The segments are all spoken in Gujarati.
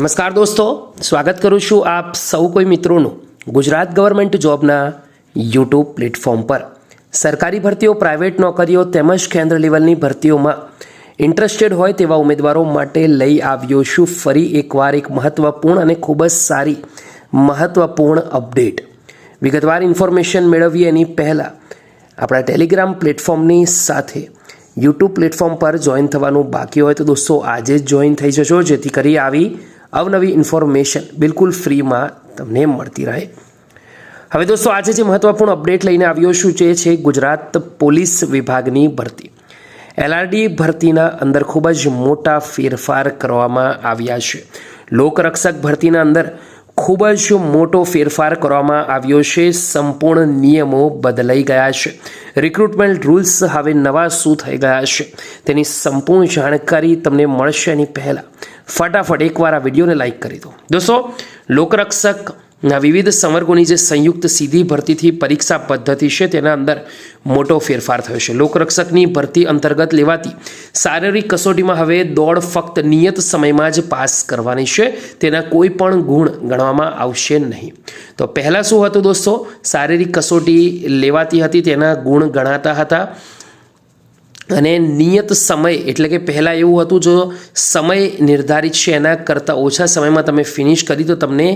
નમસ્કાર દોસ્તો, સ્વાગત કરું છું આપ સૌ કોઈ મિત્રોનું ગુજરાત ગવર્મેન્ટ જોબના યુટ્યુબ પ્લેટફોર્મ પર। સરકારી ભરતીઓ, પ્રાઇવેટ નોકરીઓ તેમજ કેન્દ્ર લેવલની ભરતીઓમાં ઇન્ટરેસ્ટેડ હોય તેવા ઉમેદવારો માટે લઈ આવ્યો છું ફરી એકવાર એક મહત્વપૂર્ણ અને ખૂબ જ સારી મહત્વપૂર્ણ અપડેટ। વિગતવાર ઇન્ફોર્મેશન મેળવીએ એની પહેલાં આપણા ટેલિગ્રામ પ્લેટફોર્મની સાથે યુટ્યુબ પ્લેટફોર્મ પર જોઈન થવાનું બાકી હોય તો દોસ્તો આજે જ જોઈન થઈ જશો, જેથી કરી આવી અવનવી ઇન્ફોર્મેશન બિલકુલ ફ્રીમાં તમને મળતી રહે। હવે દોસ્તો આજે જે મહત્વપૂર્ણ અપડેટ લઈને આવ્યો છું જે છે ગુજરાત પોલીસ વિભાગની ભરતી। એલઆરડી ભરતીના અંદર ખૂબ જ મોટા ફેરફાર કરવામાં આવ્યા છે। લોકરક્ષક ભરતીના અંદર ખૂબ જ મોટો ફેરફાર કરવામાં આવ્યો છે। સંપૂર્ણ નિયમો બદલાઈ ગયા છે। રિક્રુટમેન્ટ રૂલ્સ હવે નવા શું થઈ ગયા છે તેની સંપૂર્ણ જાણકારી તમને મળશે। એની પહેલાં ફટાફટ એકવાર આ વિડીયોને લાઈક કરી દો। દોસ્તો, લોકરક્ષકના વિવિધ સંવર્ગોની જે સંયુક્ત સીધી ભરતીથી પરીક્ષા પદ્ધતિ છે તેના અંદર મોટો ફેરફાર થયો છે। લોકરક્ષકની ભરતી અંતર્ગત લેવાતી શારીરિક કસોટીમાં હવે દોડ ફક્ત નિયત સમયમાં જ પાસ કરવાની છે, તેના કોઈ પણ ગુણ ગણવામાં આવશે નહીં। તો પહેલાં શું હતું દોસ્તો, શારીરિક કસોટી લેવાતી હતી, તેના ગુણ ગણાતા હતા અને નિયત સમય એટલે કે પહેલાં એવું હતું જો સમય નિર્ધારિત છે એના કરતાં ઓછા સમયમાં તમે ફિનિશ કરી તો તમને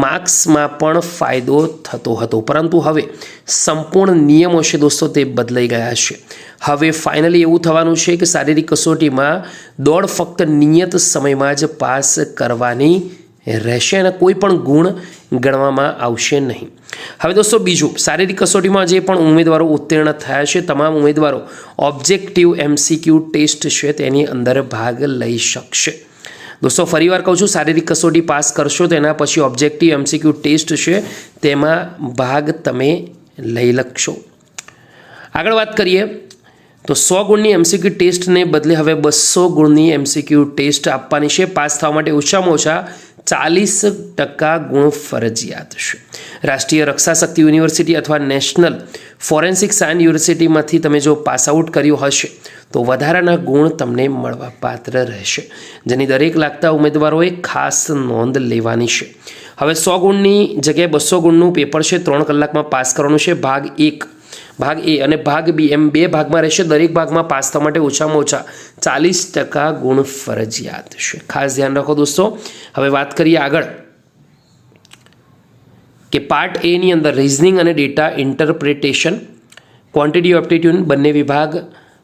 માર્ક્સમાં પણ ફાયદો થતો હતો, પરંતુ હવે સંપૂર્ણ નિયમો છે દોસ્તો તે બદલાઈ ગયા છે। હવે ફાઇનલી એવું થવાનું છે કે શારીરિક કસોટીમાં દોડ ફક્ત નિયત સમયમાં જ પાસ કરવાની રહેશે અને કોઈ પણ ગુણ ગણવામાં આવશે નહીં। હવે દોસ્તો બીજું, શારીરિક કસોટીમાં જે પણ ઉમેદવારો ઉત્તીર્ણ થયા છે તમામ ઉમેદવારો ઓબ્જેક્ટિવ MCQ ટેસ્ટ છે તેની અંદર ભાગ લઈ શકશે। દોસ્તો ફરીવાર કહું છું, શારીરિક કસોટી પાસ કરશો તેના પછી ઓબ્જેક્ટિવ MCQ ટેસ્ટ છે તેમાં ભાગ તમે લઈ શકશો। આગળ વાત કરીએ તો 100 ગુણની MCQ ટેસ્ટને બદલે હવે 200 ગુણની MCQ ટેસ્ટ આપવાની છે। પાસ થવા માટે ઓછામાં ઓછા 40% ગુણ ફરજિયાત છે। રાષ્ટ્રીય રક્ષા શક્તિ યુનિવર્સિટી અથવા નેશનલ ફોરેન્સિક સાયન્સ યુનિવર્સિટીમાંથી તમે જો પાસ આઉટ કર્યું હશે તો વધારાના ગુણ તમને મળવા પાત્ર રહેશે, જેની દરેક લાગતા ઉમેદવારોએ ખાસ નોંધ લેવાની છે। હવે 100 ગુણની જગ્યાએ 200 ગુણનું પેપર છે, 3 કલાકમાં પાસ કરવાનું છે। ભાગ એ અને ભાગ બી એમ બે ભાગમાં રહેશે। દરેક ભાગમાં પાસ થવા માટે ઓછામાં ઓછા 40% ગુણ ફરજિયાત છે, ખાસ ધ્યાન રાખો દોસ્તો। હવે વાત કરીએ આગળ કે પાર્ટ એની અંદર રિઝનિંગ અને ડેટા ઇન્ટરપ્રિટેશન, ક્વોન્ટિટી એપ્ટિટ્યૂડ બંને વિભાગ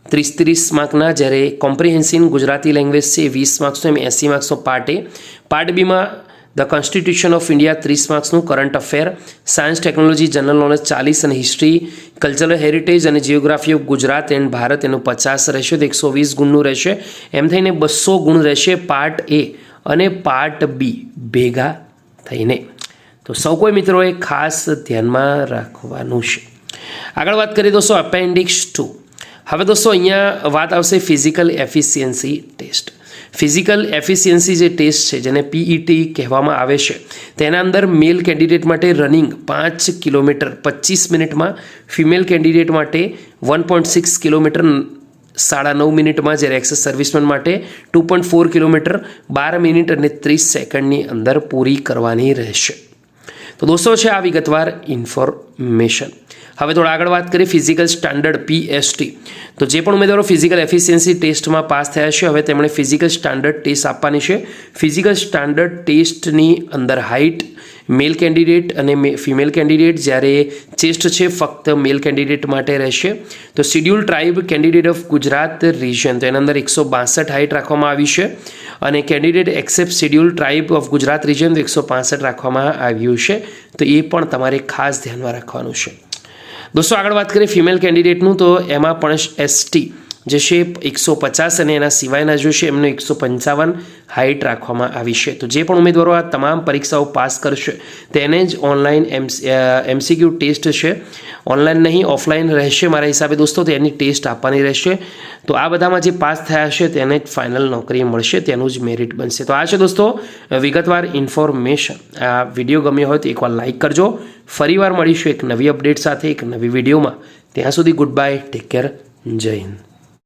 30 માર્કના, જ્યારે કોમ્પ્રિહેન્સિવ ગુજરાતી લેંગ્વેજ છે 20 માર્ક્સનો, એમ 80 માર્ક્સનો પાર્ટ એ। પાર્ટ બીમાં ધ કોન્સ્ટિટ્યુશન ઓફ ઇન્ડિયા 30 માર્ક્સનું, current affair, science technology, general knowledge 40 અને હિસ્ટ્રી, કલ્ચરલ હેરિટેજ અને geography of Gujarat and Bharat એનું 50 રહેશે, તો 120 ગુણનું રહેશે। એમ થઈને 200 ગુણ રહેશે પાર્ટ એ અને પાર્ટ બી ભેગા થઈને। તો સૌ કોઈ મિત્રોએ ખાસ ધ્યાનમાં રાખવાનું છે। આગળ વાત કરીએ દોસ્તો એપેન્ડિક્સ 2। હવે દોસ્તો અહીંયા વાત આવશે physical efficiency test. Physical efficiency જે ટેસ્ટ છે જેને PET કહેવામાં આવે છે તેના અંદર મેલ કેન્ડિડેટ માટે રનિંગ 5 કિલોમીટર 25 મિનિટમાં, ફિમેલ કેન્ડિડેટ માટે 1.6 કિલોમીટર 9.5 મિનિટમાં, જ્યારે એક્સ સર્વિસમેન માટે 2.4 કિલોમીટર 12 મિનિટ અને 30 સેકન્ડની અંદર પૂરી કરવાની રહેશે। તો દોસ્તો છે આ વિગતવાર ઇન્ફોર્મેશન। હવે થોડા આગળ વાત કરીએ ફિઝિકલ સ્ટાન્ડર્ડ PST। તો જે પણ ઉમેદવારો ફિઝિકલ એફિશિયન્સી ટેસ્ટમાં પાસ થયા છે હવે તેમણે ફિઝિકલ સ્ટાન્ડર્ડ ટેસ્ટ આપવાની છે। ફિઝિકલ સ્ટાન્ડર્ડ ટેસ્ટની અંદર હાઇટ મેલ કેન્ડિડેટ અને ફિમેલ કેન્ડિડેટ, જ્યારે ચેસ્ટ છે ફક્ત મેલ કેન્ડિડેટ માટે રહેશે। તો schedule tribe candidate of Gujarat region, તો એના અંદર 162 હાઇટ રાખવામાં આવી છે અને candidate accept schedule tribe of Gujarat region તો 165 રાખવામાં આવ્યું છે। તો એ પણ તમારે ખાસ ધ્યાનમાં રાખવાનું છે। દોસ્તો આગળ વાત કરીએ ફિમેલ કેન્ડિડેટનું, તો એમાં પણ ST જે છે 150 અને એના સિવાયના જો છે એમનું 155 હાઇટ રાખવામાં આવી છે। તો જે પણ ઉમેદવારો આ તમામ પરીક્ષાઓ પાસ કરશે તેને જ ઓનલાઈન MCQ ટેસ્ટ છે, ઓનલાઈન નહીં ઓફલાઈન રહેશે મારા હિસાબે દોસ્તો, તો એની ટેસ્ટ આપવાની રહેશે। તો આ બધામાં જે પાસ થયા હશે તેને જ ફાઇનલ નોકરી મળશે, તેનું જ મેરિટ બનશે। તો આ છે દોસ્તો વિગતવાર ઇન્ફોર્મેશન। આ વિડીયો ગમ્યો હોય તો એકવાર લાઇક કરજો। ફરીવાર મળીશું એક નવી અપડેટ સાથે એક નવી વિડીયોમાં। ત્યાં સુધી ગુડ બાય, ટેક કેર, જય હિન્દ।